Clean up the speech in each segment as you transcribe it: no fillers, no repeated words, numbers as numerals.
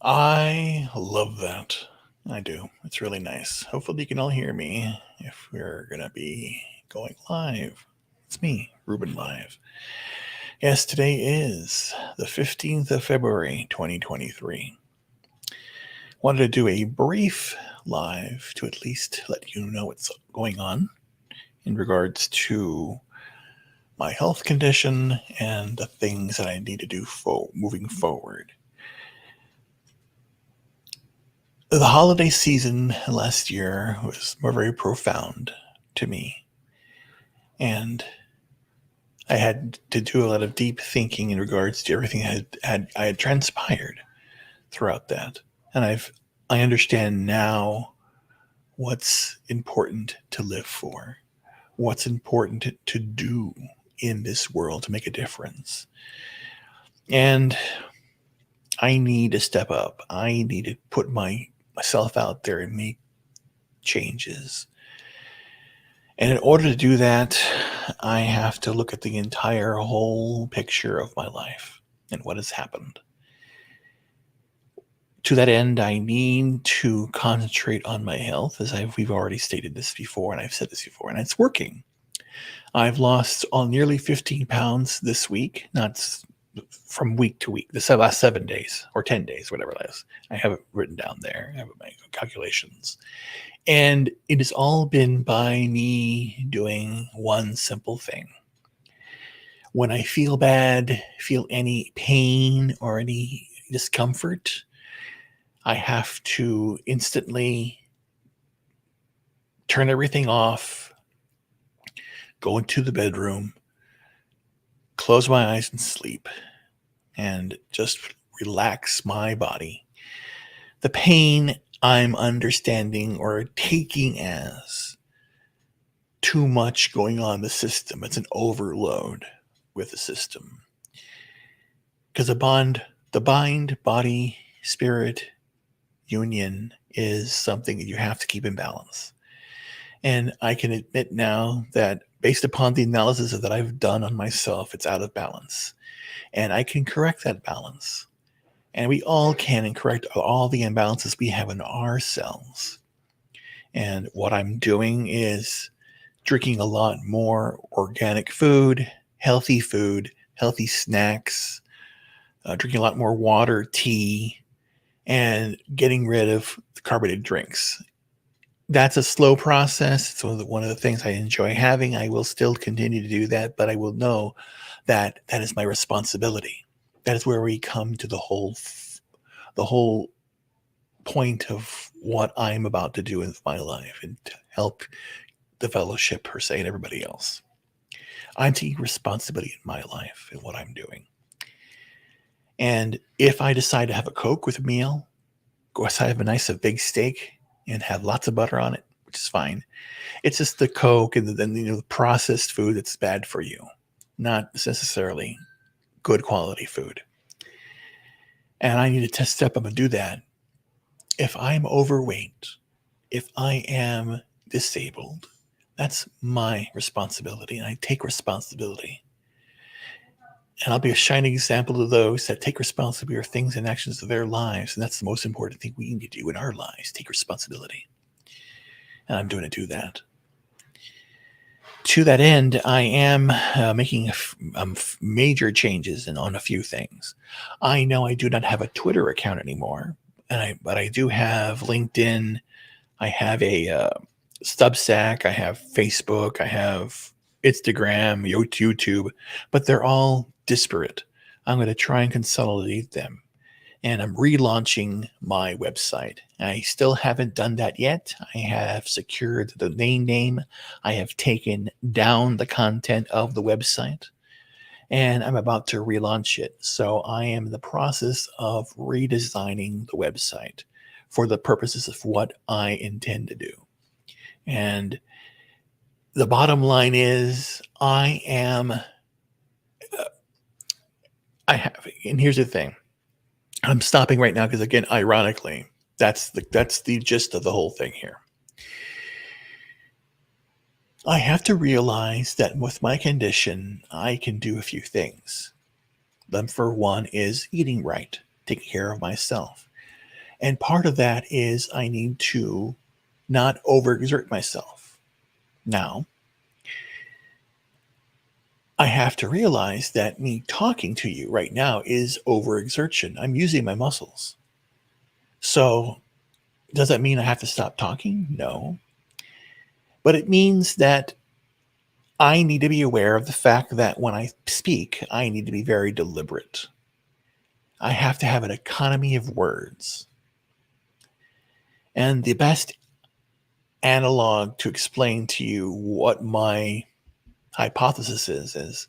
I love that. I do. It's really nice. Hopefully, you can all hear me if we're going to be going live. It's me, Reuben Live. Yes, today is the 15th of February, 2023. Wanted to do a brief live to at least let you know what's going on in regards to my health condition and the things that I need to do moving forward. The holiday season last year was very profound to me, and I had to do a lot of deep thinking in regards to everything I had transpired throughout that, and I understand now what's important to live for, what's important to do in this world to make a difference, and I need to step up. I need to put myself out there and make changes. And in order to do that, I have to look at the entire whole picture of my life and what has happened. To that end, I need to concentrate on my health, as we've already stated this before, and I've said this before, and it's working. I've lost nearly 15 pounds this week, not from week to week, the last 7 days or 10 days, whatever it is. I have it written down there. I have my calculations. And it has all been by me doing one simple thing. When I feel bad, feel any pain or any discomfort, I have to instantly turn everything off, go into the bedroom, close my eyes and sleep, and just relax my body. The pain I'm understanding or taking as too much going on in the system. It's an overload with the system. Because the mind, body, spirit union is something that you have to keep in balance. And I can admit now that based upon the analysis that I've done on myself, it's out of balance. And I can correct that balance. And we all can and correct all the imbalances we have in ourselves. And what I'm doing is drinking a lot more organic food, healthy snacks, drinking a lot more water, tea, and getting rid of the carbonated drinks. That's a slow process. It's one of the things I enjoy having. I will still continue to do that, but I will know that that is my responsibility. That is where we come to the whole point of what I'm about to do in my life and to help the fellowship per se and everybody else. I'm taking responsibility in my life and what I'm doing. And if I decide to have a Coke with a meal, go outside, have a big steak and have lots of butter on it, which is fine. It's just the Coke and then the processed food that's bad for you, not necessarily good quality food. And I need to step up and do that. If I'm overweight, if I am disabled, that's my responsibility, and I take responsibility. And I'll be a shining example to those that take responsibility for things and actions of their lives. And that's the most important thing we need to do in our lives, take responsibility. And I'm doing to do that. To that end, I am making major changes on a few things. I know I do not have a Twitter account anymore, but I do have LinkedIn. I have a Substack. I have Facebook. I have Instagram, YouTube, but they're all disparate. I'm going to try and consolidate them and I'm relaunching my website. I still haven't done that yet. I have secured the domain name. I have taken down the content of the website, and I'm about to relaunch it. So I am in the process of redesigning the website for the purposes of what I intend to do. And the bottom line is and here's the thing. I'm stopping right now because, again, ironically, that's the gist of the whole thing here. I have to realize that with my condition, I can do a few things. For one is eating right, taking care of myself. And part of that is I need to not overexert myself. Now, I have to realize that me talking to you right now is overexertion. I'm using my muscles. So, does that mean I have to stop talking? No. But it means that I need to be aware of the fact that when I speak, I need to be very deliberate. I have to have an economy of words. And the best analog to explain to you what my hypothesis is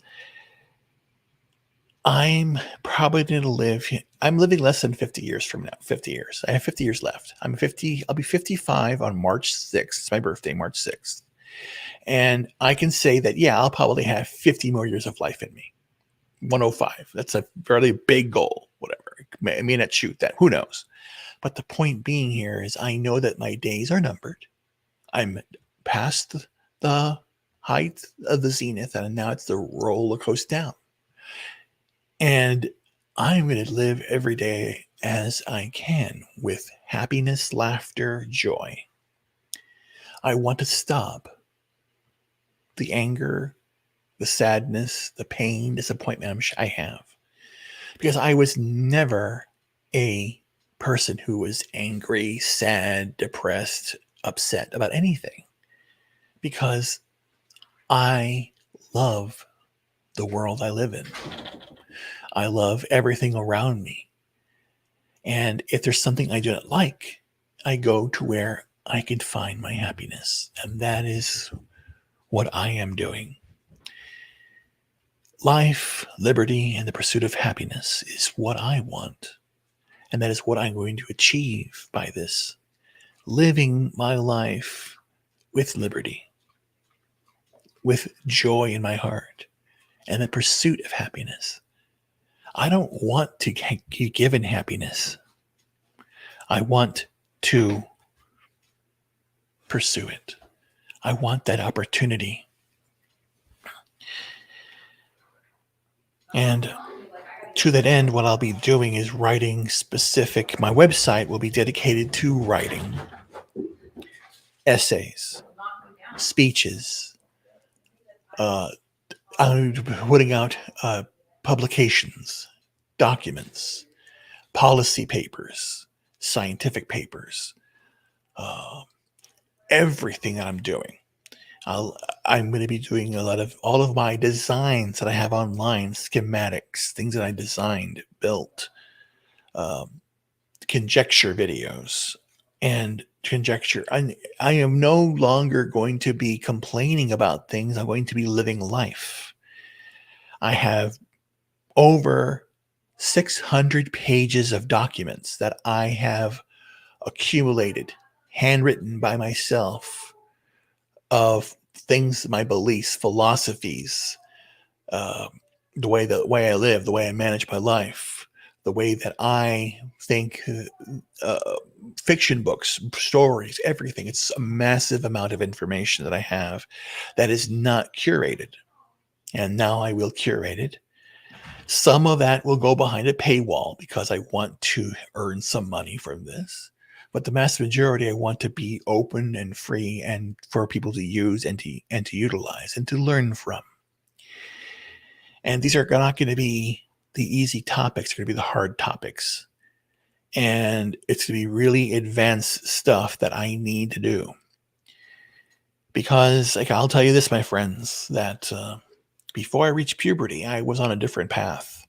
I'm probably going to I'm living less than 50 years from now. 50 years. I have 50 years left. I'll be 55 on March 6th. It's my birthday, March 6th. And I can say that, yeah, I'll probably have 50 more years of life in me. 105. That's a fairly big goal, whatever. I may not shoot that. Who knows? But the point being here is I know that my days are numbered. I'm past the height of the zenith, and now it's the roller coaster down. And I'm going to live every day as I can with happiness, laughter, joy. I want to stop the anger, the sadness, the pain, disappointment I have. Because I was never a person who was angry, sad, depressed, upset about anything. Because I love the world I live in. I love everything around me. And if there's something I do not like, I go to where I can find my happiness. And that is what I am doing. Life, liberty, and the pursuit of happiness is what I want. And that is what I'm going to achieve by this. Living my life with liberty, with joy in my heart, and the pursuit of happiness. I don't want to be given happiness. I want to pursue it. I want that opportunity. And to that end, what I'll be doing is writing my website will be dedicated to writing essays, speeches, I'm putting out publications, documents, policy papers, scientific papers, everything that I'm doing. I'm going to be doing all of my designs that I have online, schematics, things that I designed, built, conjecture videos, and conjecture. I am no longer going to be complaining about things. I'm going to be living life. I have over 600 pages of documents that I have accumulated, handwritten by myself, of things, my beliefs, philosophies, the way I live, the way I manage my life, the way that I think, fiction books, stories, everything. It's a massive amount of information that I have that is not curated. And now I will curate it. Some of that will go behind a paywall because I want to earn some money from this. But the vast majority I want to be open and free and for people to use and to utilize and to learn from. And these are not going to be the easy topics. They're going to be the hard topics. And it's going to be really advanced stuff that I need to do. Because, I'll tell you this, my friends, that before I reached puberty, I was on a different path.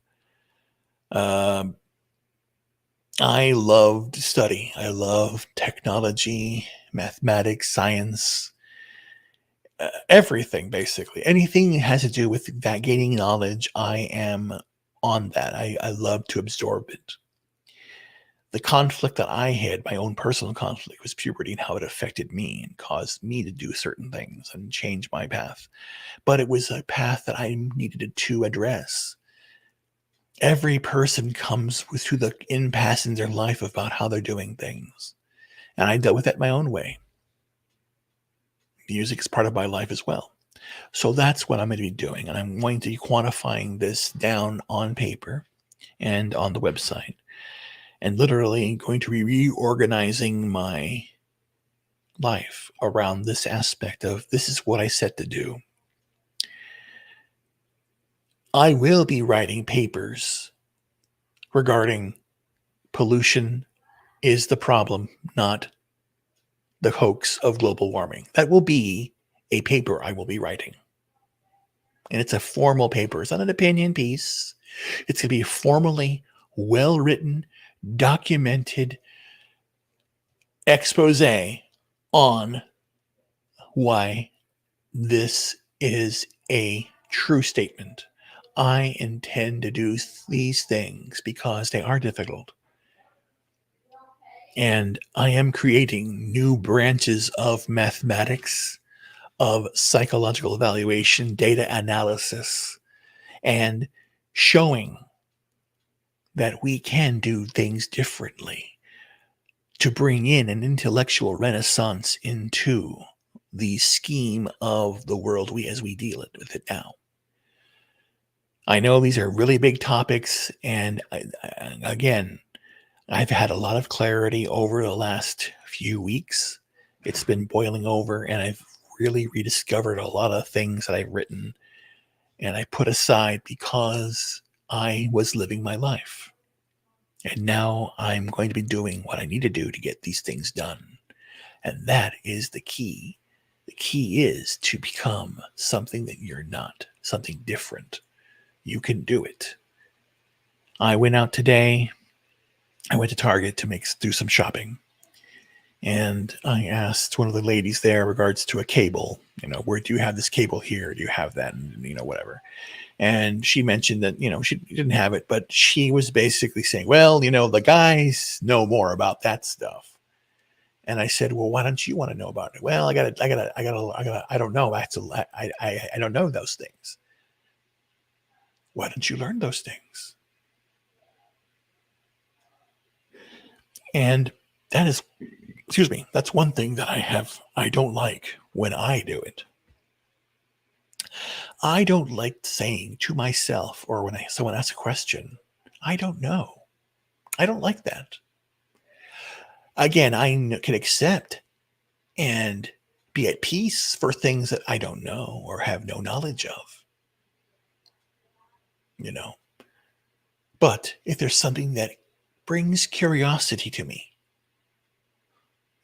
I loved study. I love technology, mathematics, science, everything basically. Anything that has to do with that gaining knowledge, I am on that. I love to absorb it. The conflict that I had, my own personal conflict, was puberty and how it affected me and caused me to do certain things and change my path. But it was a path that I needed to address. Every person comes through the impasse in their life about how they're doing things. And I dealt with that my own way. Music is part of my life as well. So that's what I'm going to be doing. And I'm going to be quantifying this down on paper and on the website. And literally going to be reorganizing my life around this aspect of this is what I set to do. I will be writing papers regarding pollution is the problem, not the hoax of global warming. That will be a paper I will be writing. And it's a formal paper. It's not an opinion piece. It's going to be a formally well-written, documented expose on why this is a true statement. I intend to do these things because they are difficult. And I am creating new branches of mathematics, of psychological evaluation, data analysis, and showing that we can do things differently to bring in an intellectual renaissance into the scheme of the world as we deal with it now. I know these are really big topics, and again, I've had a lot of clarity over the last few weeks. It's been boiling over, and I've really rediscovered a lot of things that I've written and I put aside because I was living my life. And now I'm going to be doing what I need to do to get these things done. And that is the key. The key is to become something that you're not, something different. You can do it. I went out today. I went to Target to do some shopping. And I asked one of the ladies there regards to a cable, where do you have this cable here? Do you have that? And, whatever. And she mentioned that, she didn't have it, but she was basically saying, well, the guys know more about that stuff. And I said, well, why don't you want to know about it? Well, I don't know. I don't know those things. Why don't you learn those things? And that's one thing that I don't like when I do it. I don't like saying to myself, or when someone asks a question, I don't know. I don't like that. Again, I can accept and be at peace for things that I don't know or have no knowledge of. But if there's something that brings curiosity to me,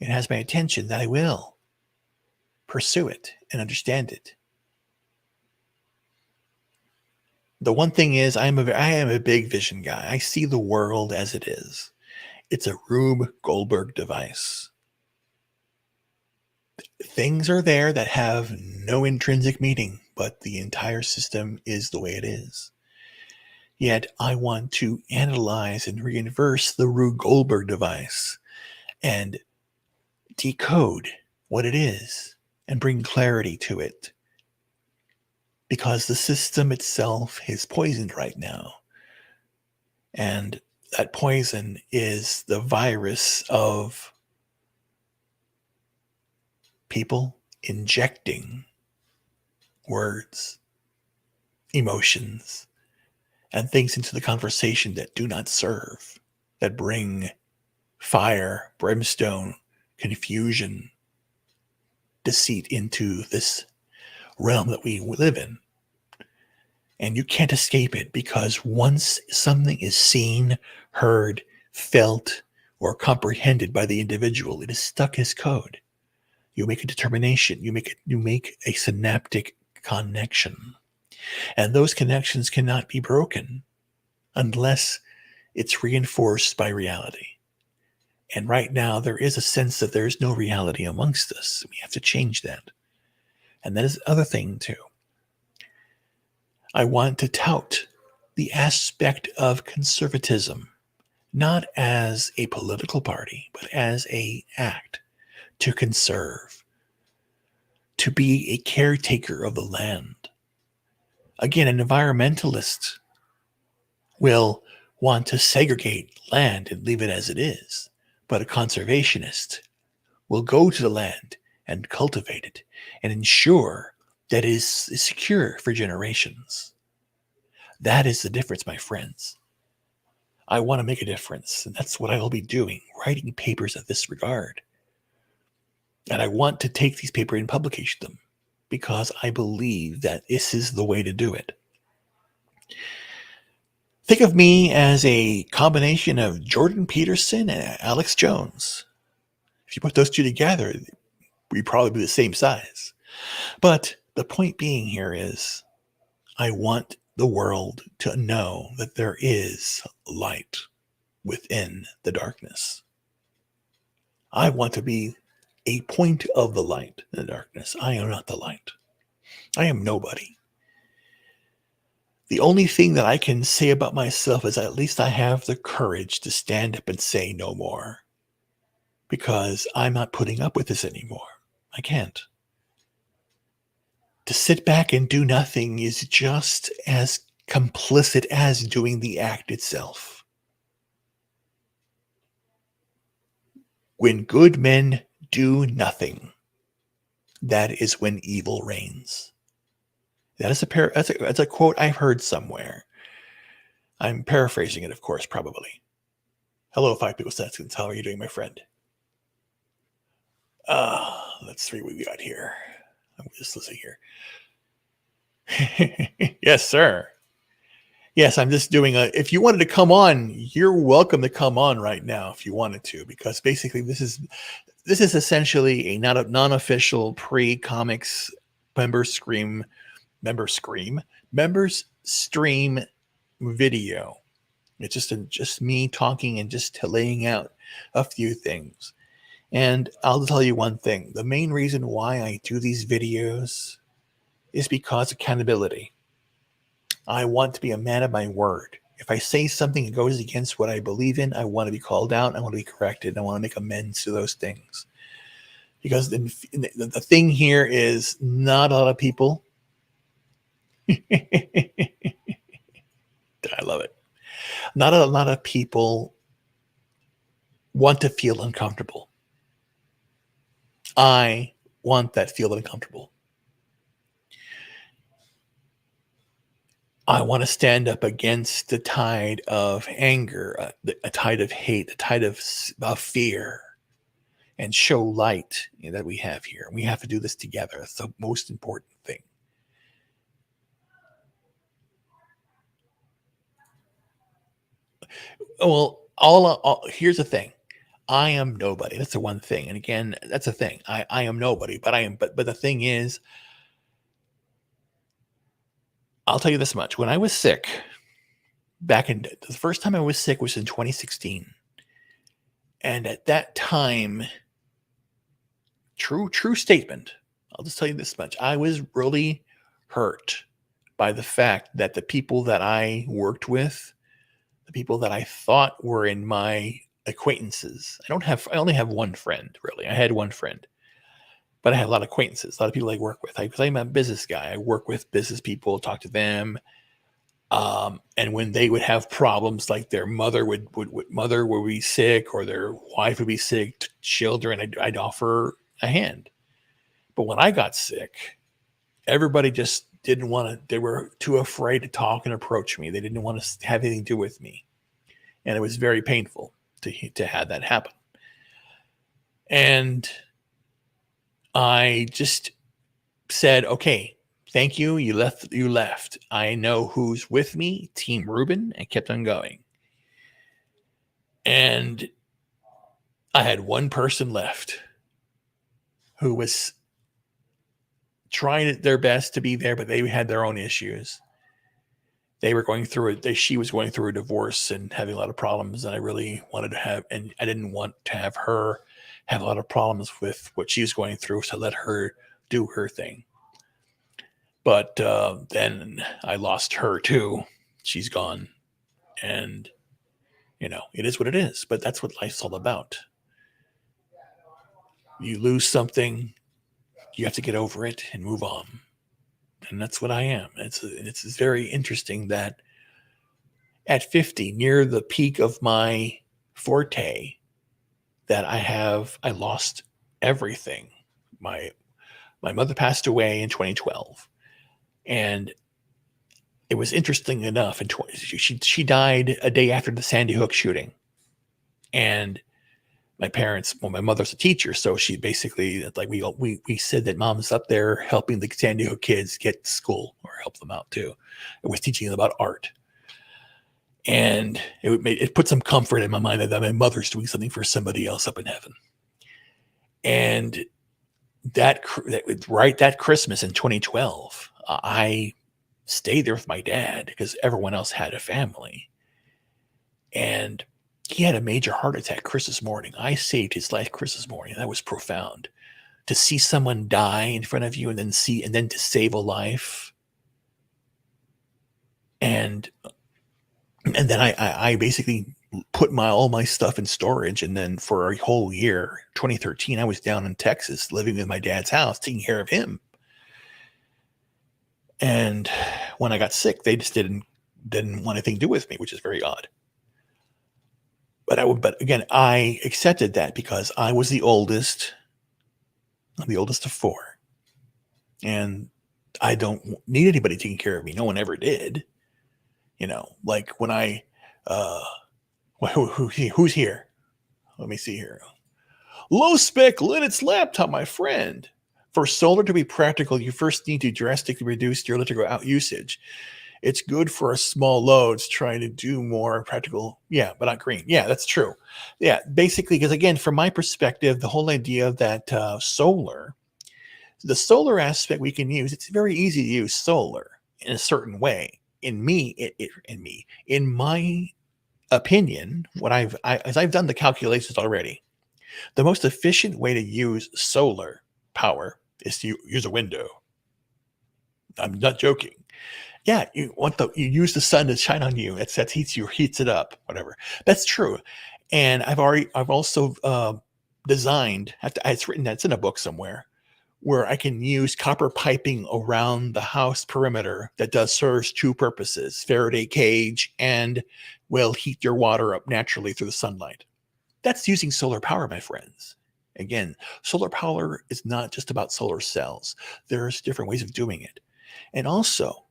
it has my attention, that I will pursue it and understand it. The one thing is, I am a big vision guy. I see the world as it is. It's a Rube Goldberg device. Things are there that have no intrinsic meaning, but the entire system is the way it is. Yet I want to analyze and reinverse the Rube Goldberg device and decode what it is and bring clarity to it. Because the system itself is poisoned right now. And that poison is the virus of people injecting words, emotions, and things into the conversation that do not serve, that bring fire, brimstone, confusion, deceit into this realm that we live in. And you can't escape it, because once something is seen, heard, felt, or comprehended by the individual, it is stuck as code. You make a determination. You make a synaptic connection. And those connections cannot be broken unless it's reinforced by reality. And right now, there is a sense that there is no reality amongst us. We have to change that. And that is the other thing, too. I want to tout the aspect of conservatism, not as a political party, but as a act to conserve, to be a caretaker of the land. Again, an environmentalist will want to segregate land and leave it as it is, but a conservationist will go to the land and cultivate it and ensure that it is secure for generations. That is the difference, my friends. I want to make a difference, and that's what I will be doing, writing papers of this regard. And I want to take these papers and publish them because I believe that this is the way to do it. Think of me as a combination of Jordan Peterson and Alex Jones. If you put those two together, we'd probably be the same size. But the point being here is I want the world to know that there is light within the darkness. I want to be a point of the light in the darkness. I am not the light. I am nobody. The only thing that I can say about myself is at least I have the courage to stand up and say no more. Because I'm not putting up with this anymore. I can't. To sit back and do nothing is just as complicit as doing the act itself. When good men do nothing, that is when evil reigns. That's a quote I've heard somewhere. I'm paraphrasing it, of course, probably. Hello, 5 people seconds. How are you doing, my friend? Let's see what we got here. I'm just listening here. Yes, sir. Yes, I'm just doing if you wanted to come on, you're welcome to come on right now if you wanted to, because basically this is essentially a non-official pre-comics members stream video. It's just me talking and just laying out a few things. And I'll tell you one thing. The main reason why I do these videos is because accountability. I want to be a man of my word. If I say something that goes against what I believe in, I want to be called out. I want to be corrected. I want to make amends to those things. Because the thing here is not a lot of people. I love it. Not a lot of people want to feel uncomfortable. I want that feel uncomfortable. I want to stand up against the tide of anger, a tide of hate, a tide of fear, and show light that we have here. We have to do this together. That's the most important thing. Well, here's the thing. I am nobody. That's the one thing. And again, that's the thing. I am nobody, but the thing is, I'll tell you this much. When I was sick, the first time I was sick was in 2016. And at that time, true statement, I'll just tell you this much. I was really hurt by the fact that the people that I worked with, the people that I thought were in my acquaintances, I only have one friend, really. I had one friend. But I have a lot of acquaintances, a lot of people I work with. Because I'm a business guy. I work with business people, talk to them. And when they would have problems, like their mother would be sick or their wife would be sick, children, I'd offer a hand. But when I got sick, everybody just didn't want to. They were too afraid to talk and approach me. They didn't want to have anything to do with me, and it was very painful to have that happen. And I just said, okay, thank you. You left. I know who's with me, Team Reuben, and kept on going. And I had one person left who was trying their best to be there, but they had their own issues. they were going through it. She was going through a divorce and having a lot of problems. And I really wanted to have, and I didn't want to have her have a lot of problems with what she was going through. So I let her do her thing. But then I lost her too. She's gone. And, it is what it is. But that's what life's all about. You lose something, you have to get over it and move on. And that's what I am. It's very interesting that at 50, near the peak of my forte, that I lost everything. My mother passed away in 2012, and it was interesting enough. She died a day after the Sandy Hook shooting, and my mother's a teacher, so she basically, like, we said that mom's up there helping the Sandy Hook kids get to school or help them out too. It was teaching them about art. And it put some comfort in my mind that my mother's doing something for somebody else up in heaven. And that Christmas in 2012, I stayed there with my dad because everyone else had a family. And he had a major heart attack Christmas morning. I saved his life Christmas morning. That was profound. To see someone die in front of you and then to save a life. And then I basically put all my stuff in storage. And then for a whole year, 2013, I was down in Texas living in my dad's house, taking care of him. And when I got sick, they just didn't want anything to do with me, which is very odd. But again, I accepted that because I was the oldest. I'm the oldest of four. And I don't need anybody taking care of me. No one ever did. Like when who's here? Let me see here. Low spec Linux laptop, my friend. For solar to be practical, you first need to drastically reduce your electrical usage. It's good for small loads trying to do more practical. Yeah, but not green. Yeah, that's true. Yeah, basically, because again, from my perspective, the whole idea that the solar aspect we can use, it's very easy to use solar in a certain way. In my opinion, as I've done the calculations already, the most efficient way to use solar power is to use a window. I'm not joking. Yeah, you use the sun to shine on you. That heats it up, whatever. That's true. And I've also designed. It's written. That's in a book somewhere, where I can use copper piping around the house perimeter that serves two purposes: Faraday cage, and will heat your water up naturally through the sunlight. That's using solar power, my friends. Again, solar power is not just about solar cells. There's different ways of doing it. And also,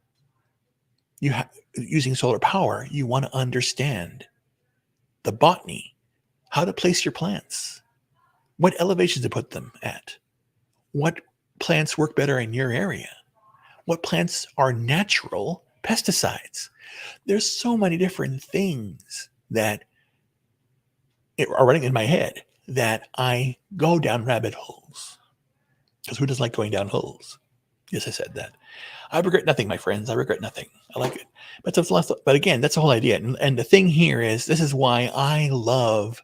using solar power, you want to understand the botany, how to place your plants, what elevations to put them at, what plants work better in your area, what plants are natural pesticides. There's so many different things that are running in my head that I go down rabbit holes. Because who doesn't like going down holes? Yes, I said that. I regret nothing, my friends. I regret nothing. I like it. But again, that's the whole idea. And the thing here is, this is why I love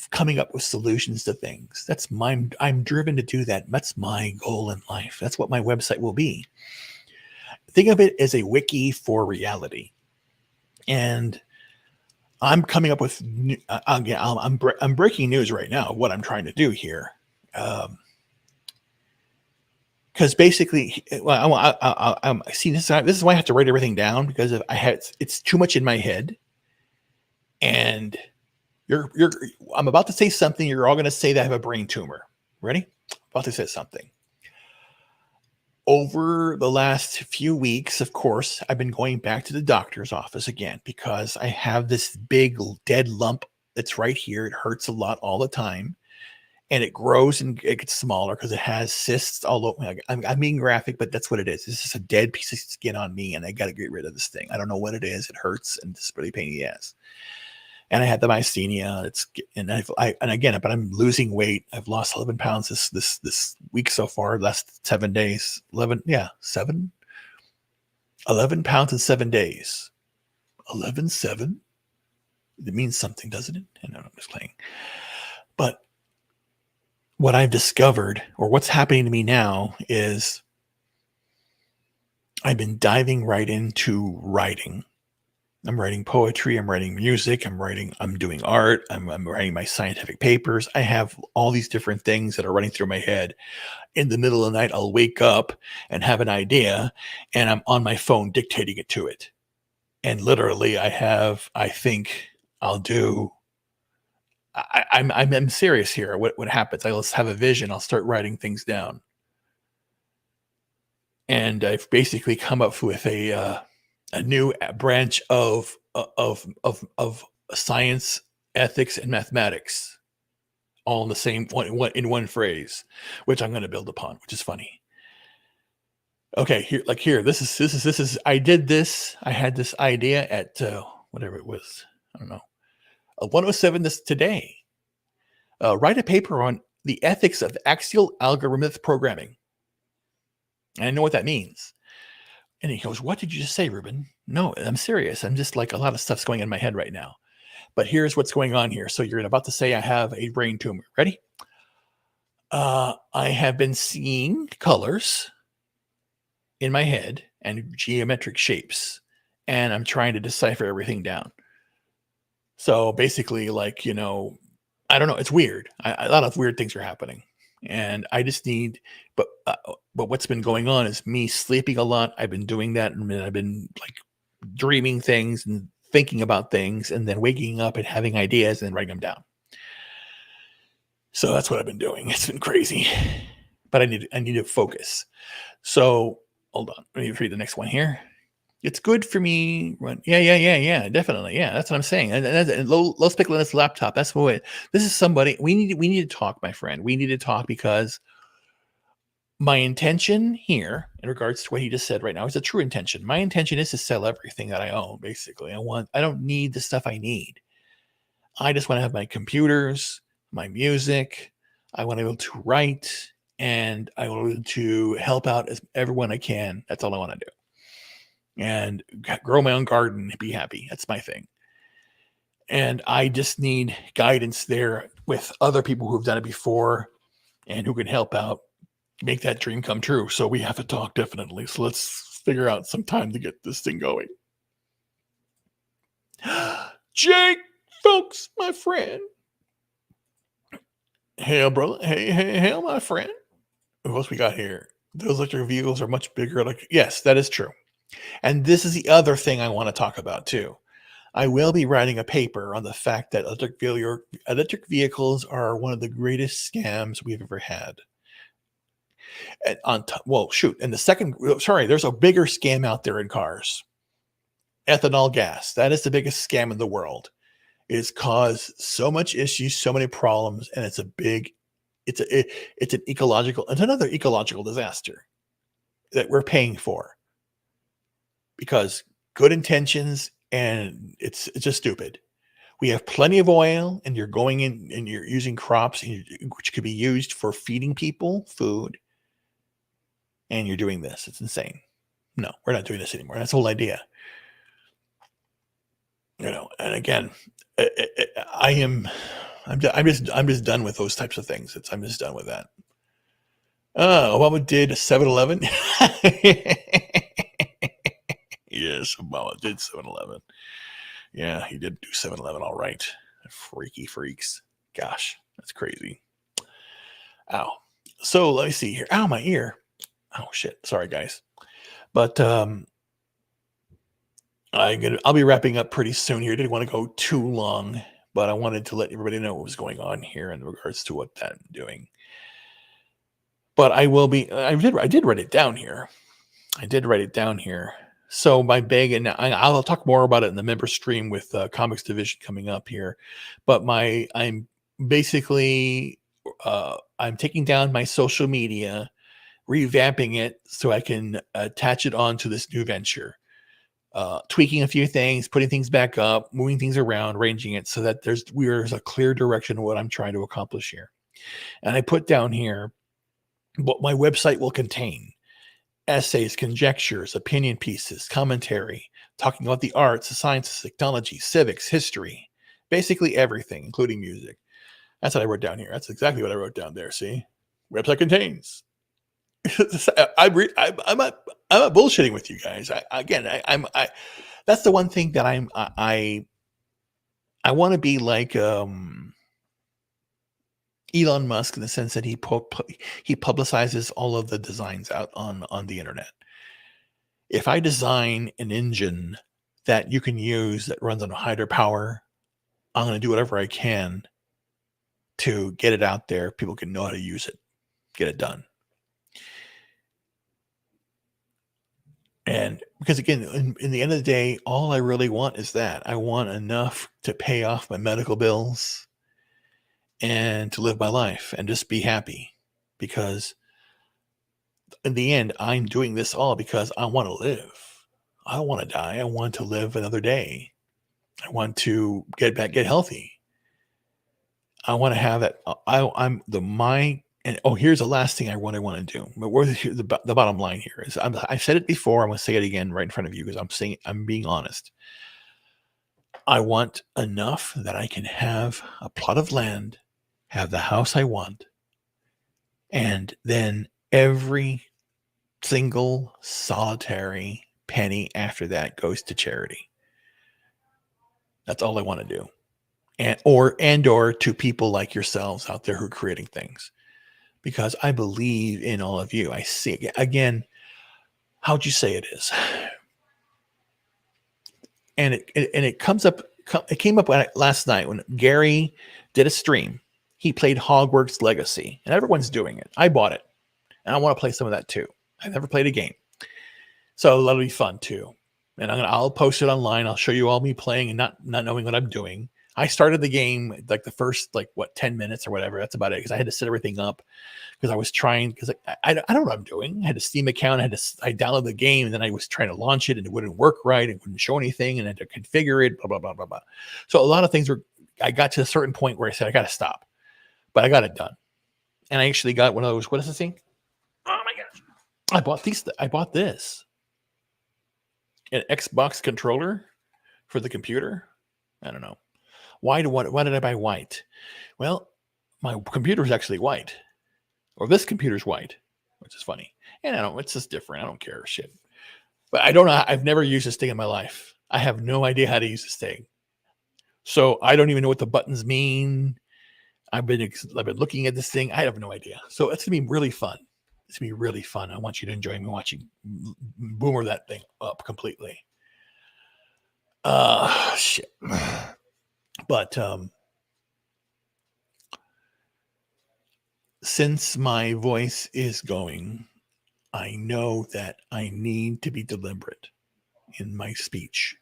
coming up with solutions to things. I'm driven to do that. That's my goal in life. That's what my website will be. Think of it as a wiki for reality. And I'm coming up with, again, I'm breaking news right now, what I'm trying to do here. Because basically, I see this is why I have to write everything down, because it's too much in my head. And I'm about to say something. You're all going to say that I have a brain tumor. Ready? I'm about to say something. Over the last few weeks, of course, I've been going back to the doctor's office again because I have this big dead lump that's right here. It hurts a lot all the time. And it grows and it gets smaller because it has cysts all over. I'm being graphic, but that's what it is. It's just a dead piece of skin on me, and I got to get rid of this thing. I don't know what it is. It hurts, and it's really pain in the ass. And I had the myasthenia. But I'm losing weight. I've lost 11 pounds this week so far. Last 7 days, 11, yeah, 7. 11 pounds in 7 days. 11.7? It means something, doesn't it? I know, I'm just playing. But what I've discovered, or what's happening to me now, is I've been diving right into writing. I'm writing poetry, I'm writing music, I'm doing art, I'm writing my scientific papers. I have all these different things that are running through my head. In the middle of the night, I'll wake up and have an idea, and I'm on my phone dictating it to it. And literally, I think I'll do. I'm serious here. What happens? I'll have a vision. I'll start writing things down, and I've basically come up with a new branch of science, ethics, and mathematics, all in the same in one phrase, which I'm going to build upon, which is funny. Okay, here. This is. I did this. I had this idea at whatever it was. I don't know. 107 this today. Write a paper on the ethics of axial algorithmic programming. And I know what that means. And he goes, "What did you just say, Reuben?" No, I'm serious. I'm just like, a lot of stuff's going in my head right now. But here's what's going on here. So you're about to say I have a brain tumor. Ready? I have been seeing colors in my head and geometric shapes, and I'm trying to decipher everything down. So basically, like, I don't know. It's weird. A lot of weird things are happening, and I just need. But what's been going on is me sleeping a lot. I've been doing that, and I've been like dreaming things and thinking about things, and then waking up and having ideas and writing them down. So that's what I've been doing. It's been crazy, but I need to focus. So hold on. Let me read the next one here. It's good for me. Yeah, definitely. Yeah, that's what I'm saying. And low spec Linux laptop. That's what this is. Somebody we need to talk, my friend. We need to talk, because my intention here, in regards to what he just said right now, is a true intention. My intention is to sell everything that I own. Basically, I don't need the stuff I need. I just want to have my computers, my music. I want to be able to write, and I want to help out as everyone I can. That's all I want to do. And grow my own garden and be happy. That's my thing. And I just need guidance there with other people who've done it before and who can help out make that dream come true. So we have to talk, definitely. So let's figure out some time to get this thing going. Jake Folks, my friend. Hey, brother. Hey, my friend. What else we got here? Those electric vehicles are much bigger. Yes, that is true. And this is the other thing I want to talk about too. I will be writing a paper on the fact that electric vehicles are one of the greatest scams we've ever had. And and the second, sorry, there's a bigger scam out there in cars. Ethanol gas. That is the biggest scam in the world. It has caused so much issues, so many problems, and it's another ecological disaster that we're paying for, because good intentions, and it's just stupid. We have plenty of oil, and you're going in and you're using crops which could be used for feeding people food, and you're doing this. It's insane. No, we're not doing this anymore. That's the whole idea. And again, I'm just done with those types of things. I'm just done with that. Obama did 7-Eleven. Yes, Obama did 7-Eleven. Yeah, he did do 7-Eleven. All right. Freaky freaks. Gosh, that's crazy. Ow. So let me see here. Ow, my ear. Oh shit. Sorry, guys. But I'll be wrapping up pretty soon here. Didn't want to go too long, but I wanted to let everybody know what was going on here in regards to what I'm doing. But I did write it down here. So my big, and I'll talk more about it in the member stream with Comics Division coming up here. But I'm basically I'm taking down my social media, revamping it so I can attach it on to this new venture. Tweaking a few things, putting things back up, moving things around, arranging it so that there's a clear direction of what I'm trying to accomplish here. And I put down here what my website will contain. essays, conjectures, opinion pieces, commentary, talking about the arts, the sciences, technology, civics, history, basically everything, including music. That's what I wrote down here. That's exactly what I wrote down there. See, website contains. I'm not bullshitting with you guys. That's the one thing that I want to be like Elon Musk in the sense that he publicizes all of the designs out on the internet. If I design an engine that you can use that runs on hydropower, I'm going to do whatever I can to get it out there. People can know how to use it, get it done. And because again, in the end of the day, all I really want is that I want enough to pay off my medical bills and to live my life and just be happy. Because in the end, I'm doing this all because I want to live. I don't want to die. I want to live another day. I want to get healthy. I want to have that. Here's the last thing I want to do. But the bottom line here is, I said it before. I'm going to say it again right in front of you because I'm being honest. I want enough that I can have a plot of land, have the house I want, and then every single solitary penny after that goes to charity. That's all I want to do. Or to people like yourselves out there who are creating things. Because I believe in all of you. I see, again, how'd you say it is? And it came up last night when Gary did a stream. He played Hogwarts Legacy, and everyone's doing it. I bought it, and I want to play some of that too. I've never played a game, so that'll be fun too. And I'll post it online. I'll show you all me playing and not knowing what I'm doing. I started the game like the first 10 minutes or whatever. That's about it, because I had to set everything up because I was trying, because I don't know what I'm doing. I had a Steam account. I downloaded the game, and then I was trying to launch it, and it wouldn't work right. It wouldn't show anything, and I had to configure it, blah, blah, blah, blah, blah. So a lot of things I got to a certain point where I said, I got to stop, but I got it done. And I actually got one of those, what is this thing? Oh my gosh. I bought this. An Xbox controller for the computer. I don't know. Why did I buy white? Well, my computer is actually white. Or this computer's white, which is funny. And it's just different. I don't care shit. But I don't know. I've never used this thing in my life. I have no idea how to use this thing. So I don't even know what the buttons mean. I've been looking at this thing. I have no idea. So it's going to be really fun. It's going to be really fun. I want you to enjoy me watching Boomer that thing up completely. Shit. But since my voice is going, I know that I need to be deliberate in my speech.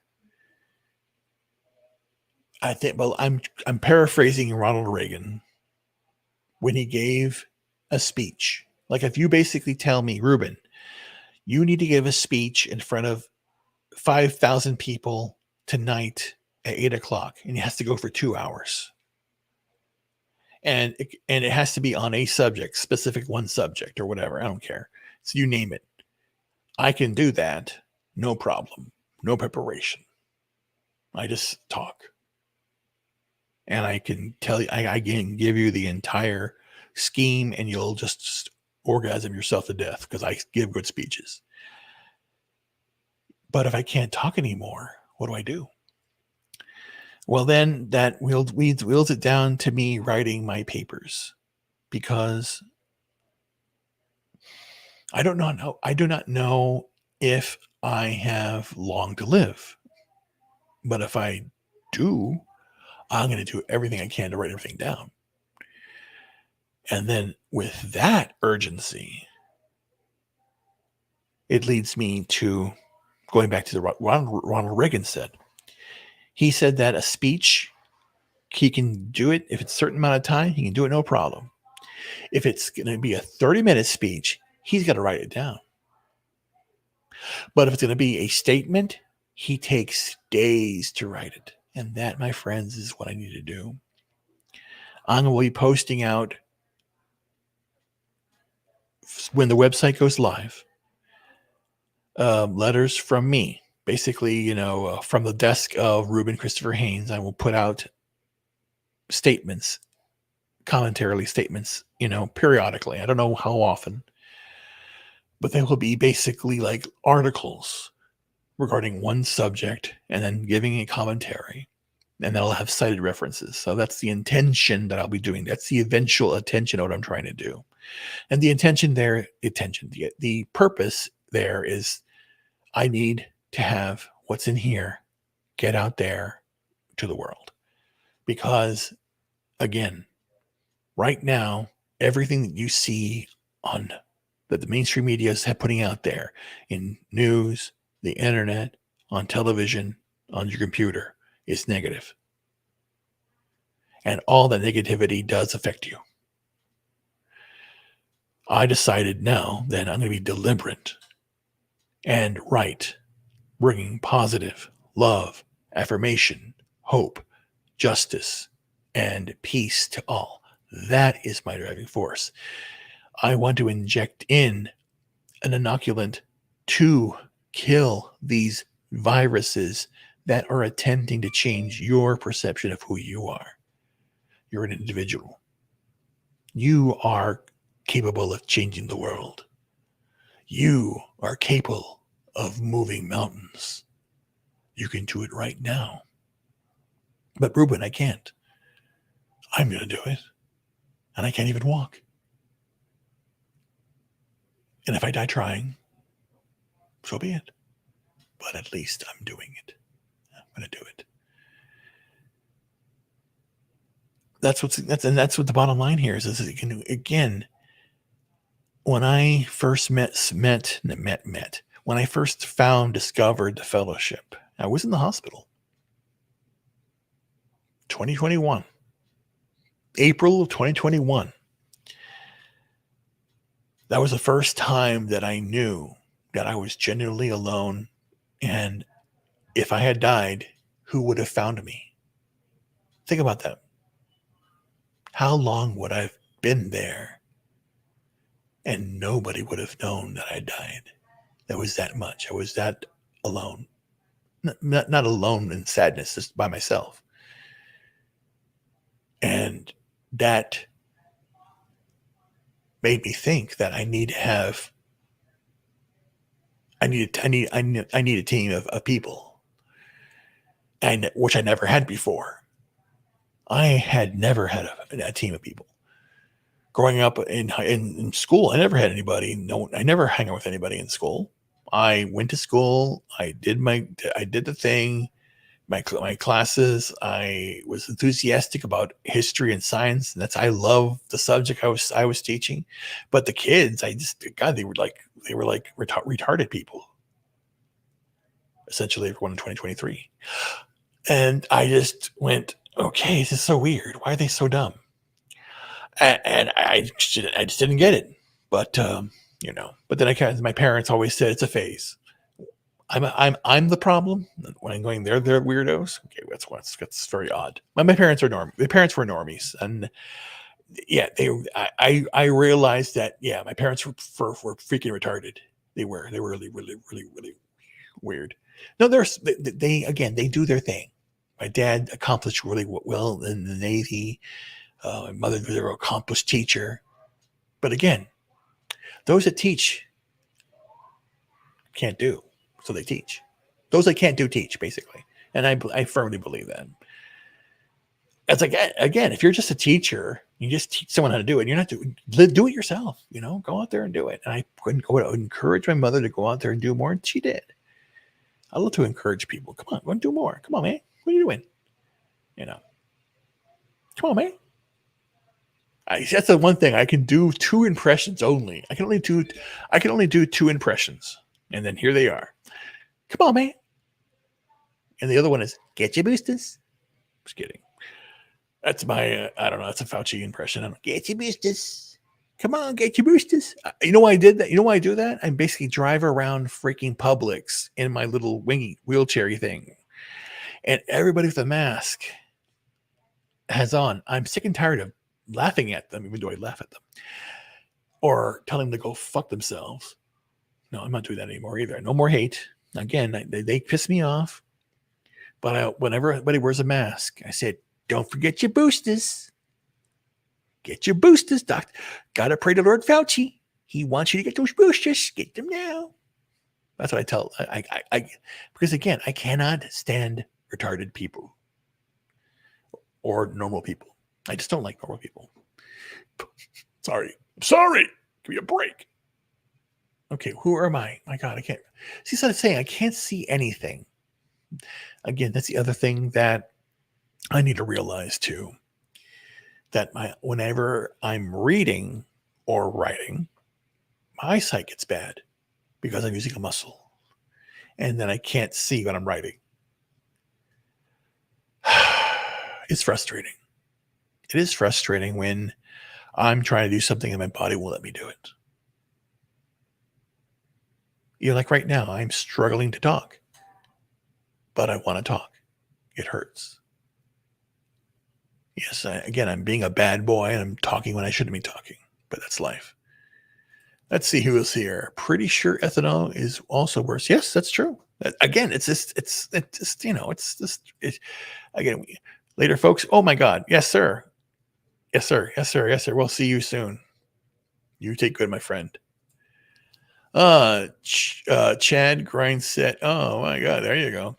I think, well, I'm paraphrasing Ronald Reagan when he gave a speech. Like, if you basically tell me, Reuben, you need to give a speech in front of 5,000 people tonight at 8:00, and it has to go for 2 hours. And it has to be on a subject, specific one subject or whatever. I don't care. So you name it. I can do that. No problem. No preparation. I just talk. And I can tell you, I can give you the entire scheme, and you'll just orgasm yourself to death because I give good speeches. But if I can't talk anymore, what do I do? Well, then that wheels it down to me writing my papers, because I do not know if I have long to live. But if I do, I'm going to do everything I can to write everything down. And then with that urgency, it leads me to going back to the Ronald Reagan said. He said that a speech, he can do it if it's a certain amount of time, he can do it no problem. If it's going to be a 30-minute speech, he's got to write it down. But if it's going to be a statement, he takes days to write it. And that, my friends, is what I need to do. I'm going to be posting out when the website goes live. letters from me. Basically, from the desk of Reuben Christopher Haynes, I will put out statements, commentarily statements, periodically. I don't know how often, but they will be basically like articles regarding one subject and then giving a commentary. And that'll have cited references. So that's the intention that I'll be doing. That's the eventual intention of what I'm trying to do. And the intention there, the purpose there is I need to have what's in here get out there to the world. Because again, right now, everything that you see on that the mainstream media is putting out there in news, the internet, on television, on your computer is negative. And all that negativity does affect you. I decided now that I'm going to be deliberate and write, bringing positive love, affirmation, hope, justice, and peace to all. That is my driving force. I want to inject in an inoculant to kill these viruses that are attempting to change your perception of who you are. You're an individual. You are capable of changing the world. You are capable of moving mountains. You can do it right now. But Reuben, I can't. I'm going to do it. And I can't even walk. And if I die trying, so be it. But at least I'm doing it. I'm going to do it. That's what the bottom line here is again, when I first when I first discovered the fellowship, I was in the hospital. 2021. April of 2021. That was the first time that I knew that I was genuinely alone. And if I had died, who would have found me? Think about that. How long would I have been there? And nobody would have known that I died. That was that much. I was that alone. Not alone in sadness, just by myself. And that made me think that I need a team of people, and which I never had before. I had never had a team of people. Growing up in school, I never had anybody. No, I never hang out with anybody in school. I went to school. I did the thing, my classes. I was enthusiastic about history and science. And I love the subject I was teaching. But the kids, they were like retarded people. Essentially, everyone in 2023. And I just went, okay, this is so weird. Why are they so dumb? And I just didn't get it. But but then my parents always said it's a phase. I'm the problem when I'm going. They're weirdos. Okay, that's very odd. My parents are My parents were normies, and yeah, I realized that my parents were freaking retarded. They were really really really really weird. No, they do their thing. My dad accomplished really well in the Navy. My mother was an accomplished teacher. But again, those that teach can't do, so they teach. Those that can't do teach, basically. And I firmly believe that. It's like, again, if you're just a teacher, you just teach someone how to do it. You're not do it yourself. Go out there and do it. And I would encourage my mother to go out there and do more, and she did. I love to encourage people. Come on, go and do more. Come on, man. What are you doing? Come on, man. That's the one thing I can do. 2 impressions only. I can only do 2 impressions, and then here they are. Come on, man. And the other one is get your boosters. Just kidding. That's my I don't know. That's a Fauci impression. I don't get your boosters. Come on, get your boosters. You know why I did that? You know why I do that? I basically drive around freaking Publix in my little wingy wheelchair thing, and everybody with a mask has on. I'm sick and tired of laughing at them, even though I laugh at them, or telling them to go fuck themselves. No, I'm not doing that anymore either. No more hate. Again, they piss me off. But whenever everybody wears a mask, I said, don't forget your boosters. Get your boosters, doc. Gotta pray to Lord Fauci. He wants you to get those boosters. Get them now. That's what I tell. Because again, I cannot stand retarded people or normal people. I just don't like normal people. Sorry. Give me a break. Okay, who am I? My God, I can't. See, so I'm saying I can't see anything. Again, that's the other thing that I need to realize too. That whenever I'm reading or writing, my eyesight gets bad because I'm using a muscle, and then I can't see when I'm writing. It's frustrating. It is frustrating when I'm trying to do something and my body won't let me do it. Like right now, I'm struggling to talk, but I want to talk. It hurts. Yes, again, I'm being a bad boy and I'm talking when I shouldn't be talking, but that's life. Let's see who is here. Pretty sure ethanol is also worse. Yes, that's true. Again, it's just, again, later, folks. Oh my God. Yes, sir. Yes, sir. Yes, sir. Yes, sir. We'll see you soon. You take good, my friend. Chad Grindset. Oh my God. There you go.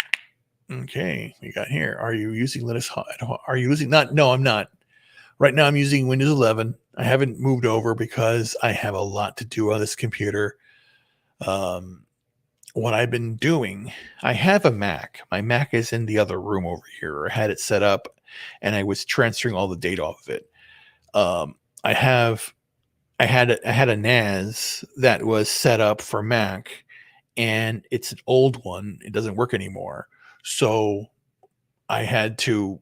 Okay. We got here. Are you using Linux? Are you using not? No, I'm not. Right now I'm using Windows 11. I haven't moved over because I have a lot to do on this computer. What I've been doing, I have a Mac. My Mac is in the other room over here. I had it set up and I was transferring all the data off of it. I had a NAS that was set up for Mac, and it's an old one. It doesn't work anymore. So I had to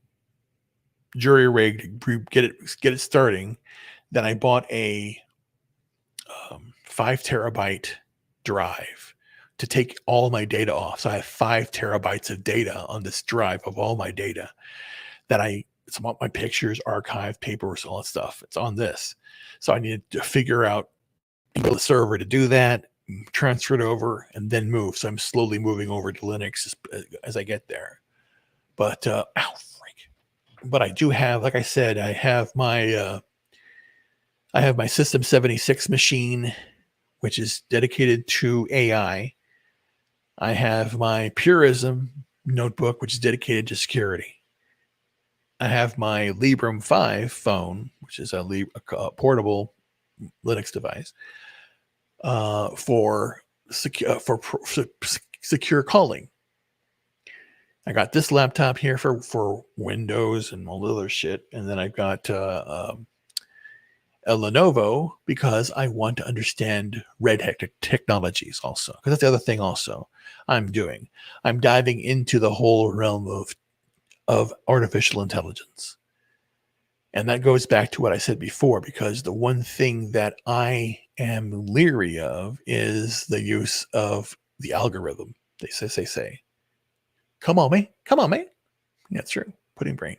jury rig get it starting. Then I bought a 5 terabyte drive to take all my data off. So I have 5 terabytes of data on this drive of all my data that it's about my pictures, archive, papers, all that stuff. It's on this. So I needed to figure out build a server to do that, transfer it over, and then move. So I'm slowly moving over to Linux as I get there. But But I do have, like I said, I have my System 76 machine, which is dedicated to AI. I have my Purism notebook, which is dedicated to security. I have my Librem 5 phone, which is a portable Linux device for secure calling. I got this laptop here for Windows and all the other shit, and then I've got a Lenovo because I want to understand red hat technologies also. Because that's the other thing also I'm doing. I'm diving into the whole realm of artificial intelligence. And that goes back to what I said before, because the one thing that I am leery of is the use of the algorithm. They say. Come on, man. That's true. Pudding brain.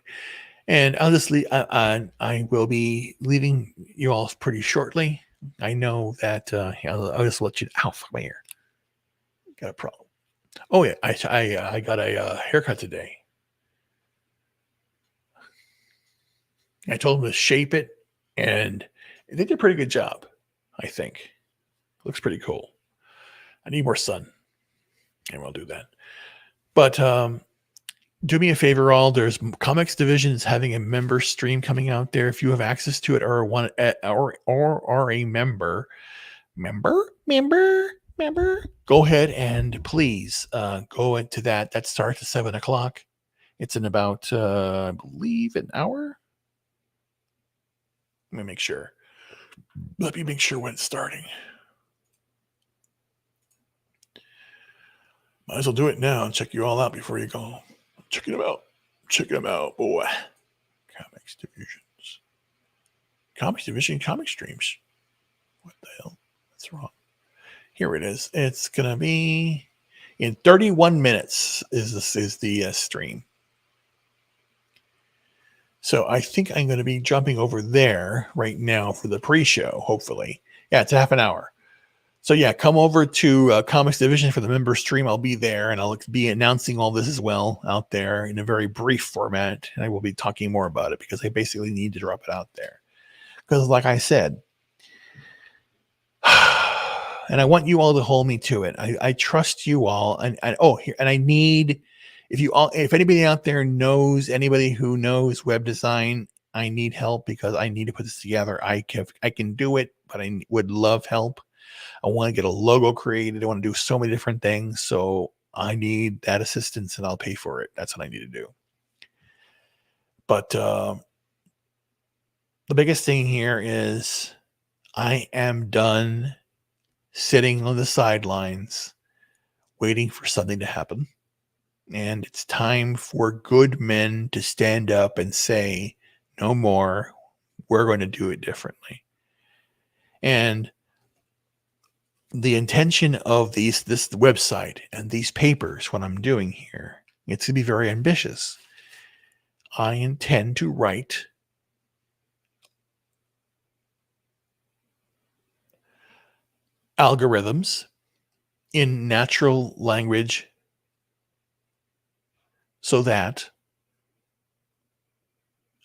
And honestly, I will be leaving you all pretty shortly. I know that I'll just let you. Ow, fuck my ear. Got a problem. Oh yeah, I got a haircut today. I told them to shape it, and they did a pretty good job. I think looks pretty cool. I need more sun, and we'll do that. But do me a favor, all. There's Comics Division is having a member stream coming out there. If you have access to it or are a member, go ahead and please go into that. That starts at 7:00. It's in about I believe an hour. Let me make sure. Let me make sure when it's starting. Might as well do it now and check you all out before you go. Check them out, boy. Comics Division comic streams. What the hell? That's wrong. Here it is. It's gonna be in 31 minutes. Is the stream? So I think I'm going to be jumping over there right now for the pre-show. Hopefully, yeah, it's half an hour. So yeah, come over to Comics Division for the member stream. I'll be there, and I'll be announcing all this as well out there in a very brief format. And I will be talking more about it because I basically need to drop it out there. Because, like I said, and I want you all to hold me to it. I trust you all, and oh, here, and I need if anybody out there knows anybody who knows web design, I need help because I need to put this together. I can do it, but I would love help. I want to get a logo created. I want to do so many different things. So I need that assistance and I'll pay for it. That's what I need to do. But the biggest thing here is I am done sitting on the sidelines waiting for something to happen. And it's time for good men to stand up and say, no more. We're going to do it differently. And the intention of this website and these papers, what I'm doing here, it's going to be very ambitious. I intend to write algorithms in natural language so that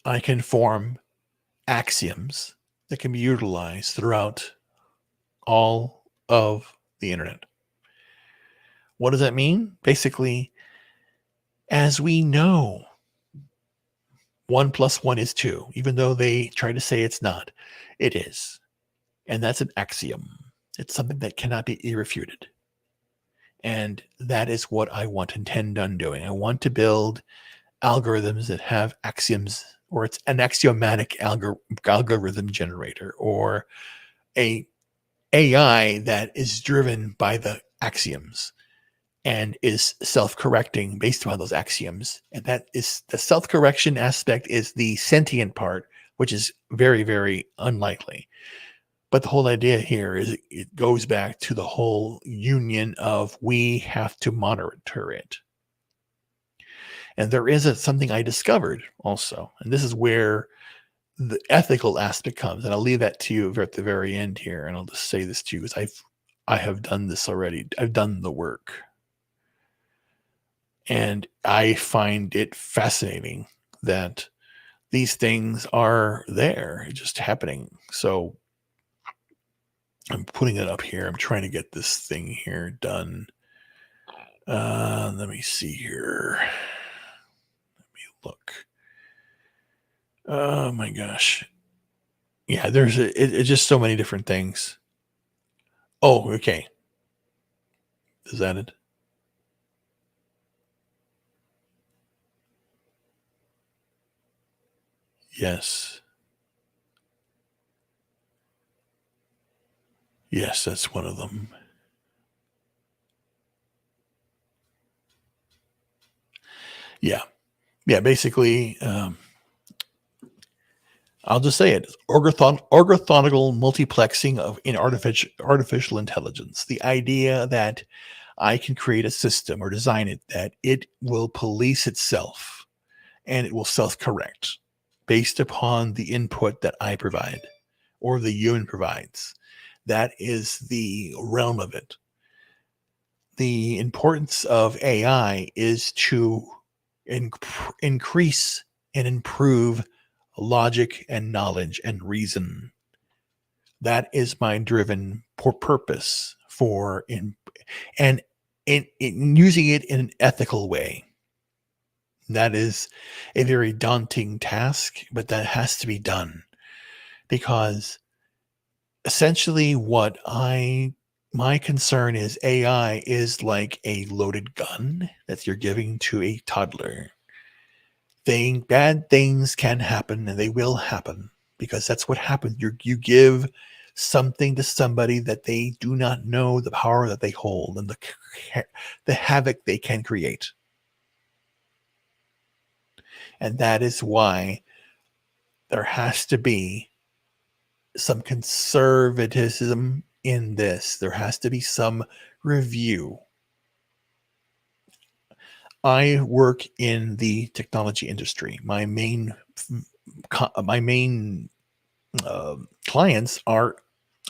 I can form axioms that can be utilized throughout all of the internet. What does that mean? Basically, as we know, 1 plus 1 is 2, even though they try to say it's not. It is. And that's an axiom. It's something that cannot be irrefuted. And that is what I intend on doing. I want to build algorithms that have axioms, or it's an axiomatic algorithm generator, or a AI that is driven by the axioms and is self-correcting based on those axioms. And that is the self-correction aspect is the sentient part, which is very, very unlikely. But the whole idea here is it goes back to the whole union of we have to monitor it. And there is something I discovered also, and this is where the ethical aspect comes. And I'll leave that to you at the very end here, and I'll just say this to you because I have done this already. I've done the work. And I find it fascinating that these things are there, just happening. So I'm putting it up here. I'm trying to get this thing here done. Let me see here. Let me look. Oh my gosh. Yeah, it's just so many different things. Oh, okay. Is that it? Yes. Yes, that's one of them. Yeah. Yeah, basically, I'll just say it. Orthogonal multiplexing in artificial intelligence. The idea that I can create a system or design it that it will police itself and it will self-correct based upon the input that I provide or the human provides. That is the realm of it. The importance of AI is to increase and improve logic and knowledge and reason. That is my driven purpose for and in using it in an ethical way. That is a very daunting task, but that has to be done because essentially my concern is AI is like a loaded gun that you're giving to a toddler. Bad things can happen and they will happen because that's what happens. You give something to somebody that they do not know the power that they hold and the havoc they can create. And that is why there has to be some conservatism in this. There has to be some review. I work in the technology industry. My main clients are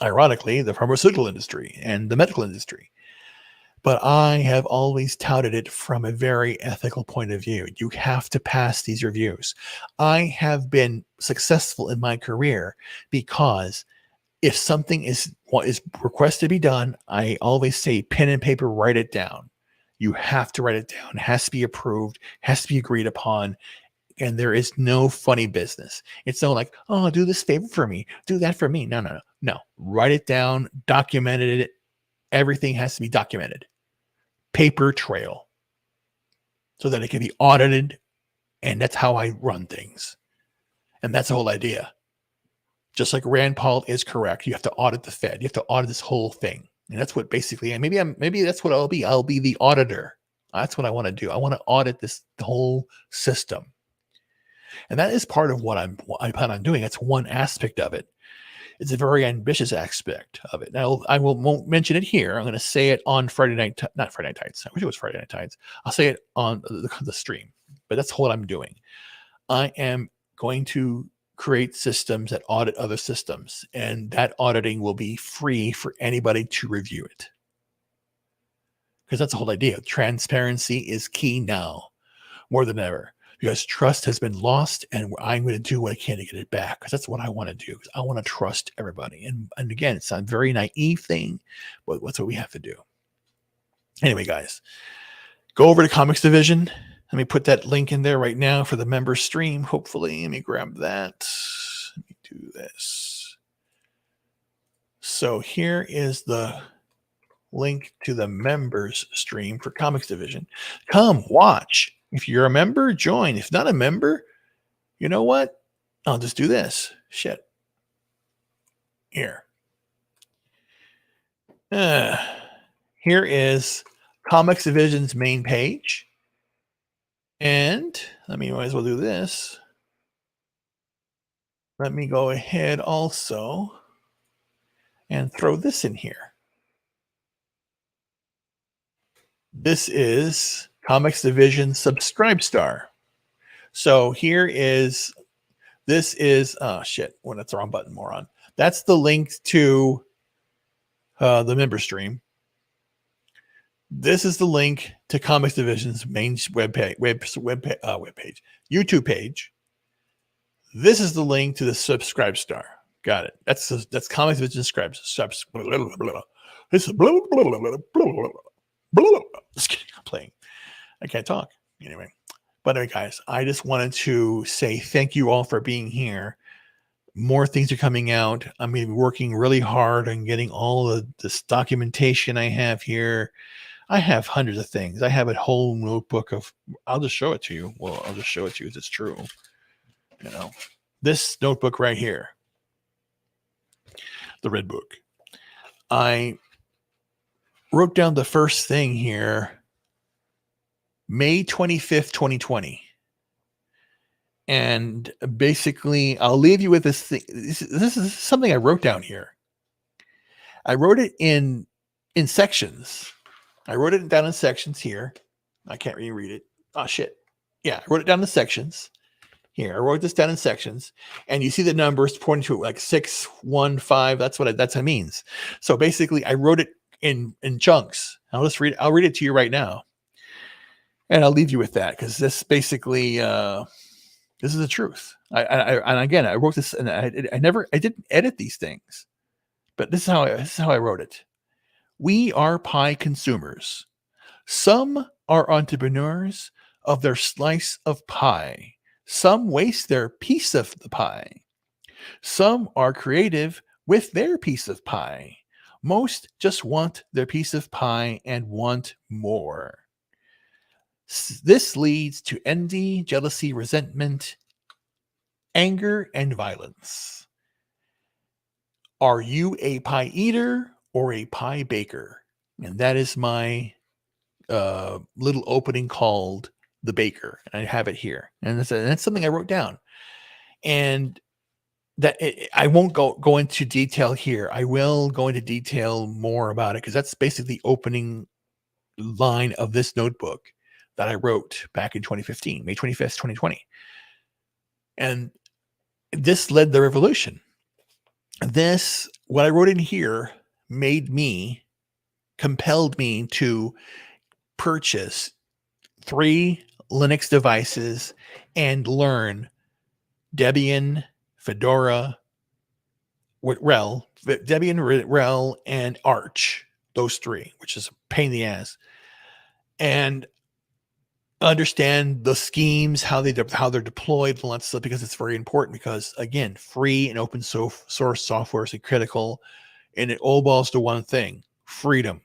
ironically, the pharmaceutical industry and the medical industry. But I have always touted it from a very ethical point of view. You have to pass these reviews. I have been successful in my career because if something is what is requested to be done, I always say pen and paper, write it down. You have to write it down. It has to be approved, has to be agreed upon, and there is no funny business. It's no like, oh, do this favor for me, do that for me. No, no, no, no. Write it down, documented it. Everything has to be documented. Paper trail so that it can be audited. And that's how I run things. And that's the whole idea. Just like Rand Paul is correct. You have to audit the Fed. You have to audit this whole thing. And that's what basically, and maybe that's what I'll be. I'll be the auditor. That's what I want to do. I want to audit the whole system. And that is part of what I plan on doing. It's one aspect of it. It's a very ambitious aspect of it. Now, won't mention it here. I'm going to say it on Friday night, not Friday Night Tides. I wish it was Friday Night Tides. I'll say it on the stream, but that's what I'm doing. I am going to create systems that audit other systems, and that auditing will be free for anybody to review it. Because that's the whole idea. Transparency is key now, more than ever. Because trust has been lost, and I'm going to do what I can to get it back. Because that's what I want to do. I want to trust everybody. And again, it's a very naive thing, but that's what we have to do. Anyway, guys, go over to Comics Division. Let me put that link in there right now for the member stream. Hopefully, let me grab that. Let me do this. So here is the link to the members stream for Comics Division. Come watch. If you're a member, join. If not a member, you know what? I'll just do this. Shit. Here. Here is Comics Division's main page. And let me might as well do this. Let me go ahead also and throw this in here. This is Comics Division Subscribe Star. So here is, this is, oh shit, well, that's the wrong button, moron. That's the link to the member stream. This is the link to Comics Division's main webpage, YouTube page. This is the link to the Subscribe Star. Got it. That's Comics Division subs. This is I'm playing. I can't talk anyway. But anyway, guys, I just wanted to say thank you all for being here. More things are coming out. I'm going to be working really hard on getting all of this documentation I have here. I have hundreds of things. I have a whole notebook of, I'll just show it to you. Well, I'll just show it to you as it's true. You know, this notebook right here, the red book. I wrote down the first thing here, May 25th, 2020. And basically, I'll leave you with this thing. This is something I wrote down here. I wrote it in sections. I wrote it down in sections here. I can't really read it. Oh, shit. Yeah, I wrote it down in sections. Here, I wrote this down in sections. And you see the numbers pointing to it like 6, 1, 5. That's what it means. So basically, I wrote it in chunks. I'll read it to you right now. And I'll leave you with that because this basically, this is the truth. And again, I wrote this and I didn't edit these things, but this is how I wrote it. We are pie consumers. Some are entrepreneurs of their slice of pie. Some waste their piece of the pie. Some are creative with their piece of pie. Most just want their piece of pie and want more. This leads to envy, jealousy, resentment, anger, and violence. Are you a pie eater or a pie baker? And that is my little opening called The Baker. And I have it here. And that's something I wrote down. And that I won't go into detail here. I will go into detail more about it because that's basically the opening line of this notebook that I wrote back in 2015, May 25th, 2020. And this led the revolution. This what I wrote in here compelled me to purchase 3 Linux devices and learn Debian, Fedora, Debian, and Arch. Those 3, which is a pain in the ass. And understand the schemes, how they're deployed, and all that stuff, because it's very important. Because again, free and open source software is critical, and it all boils to one thing: freedom,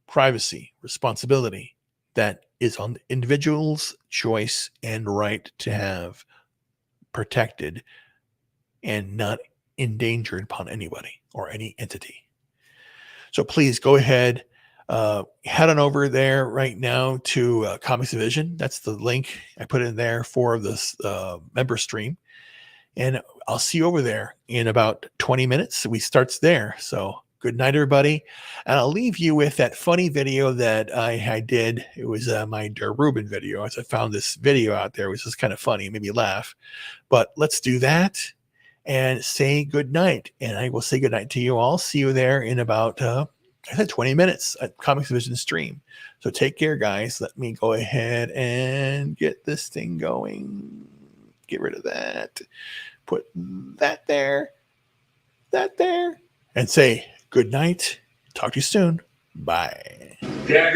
privacy, responsibility. That is on the individual's choice and right to have protected and not endangered upon anybody or any entity. So please go ahead, head on over there right now to Comics Division. That's the link I put in there for this member stream. And I'll see you over there in about 20 minutes. We starts there. So good night, everybody. And I'll leave you with that funny video that I did. It was my Reuben video. As I found this video out there, it was just kind of funny. It made me laugh. But let's do that and say good night. And I will say good night to you all. See you there in about, I said 20 minutes at Comics Division stream. So take care, guys. Let me go ahead and get this thing going. Get rid of that. Put that there, and say good night. Talk to you soon. Bye. Yeah,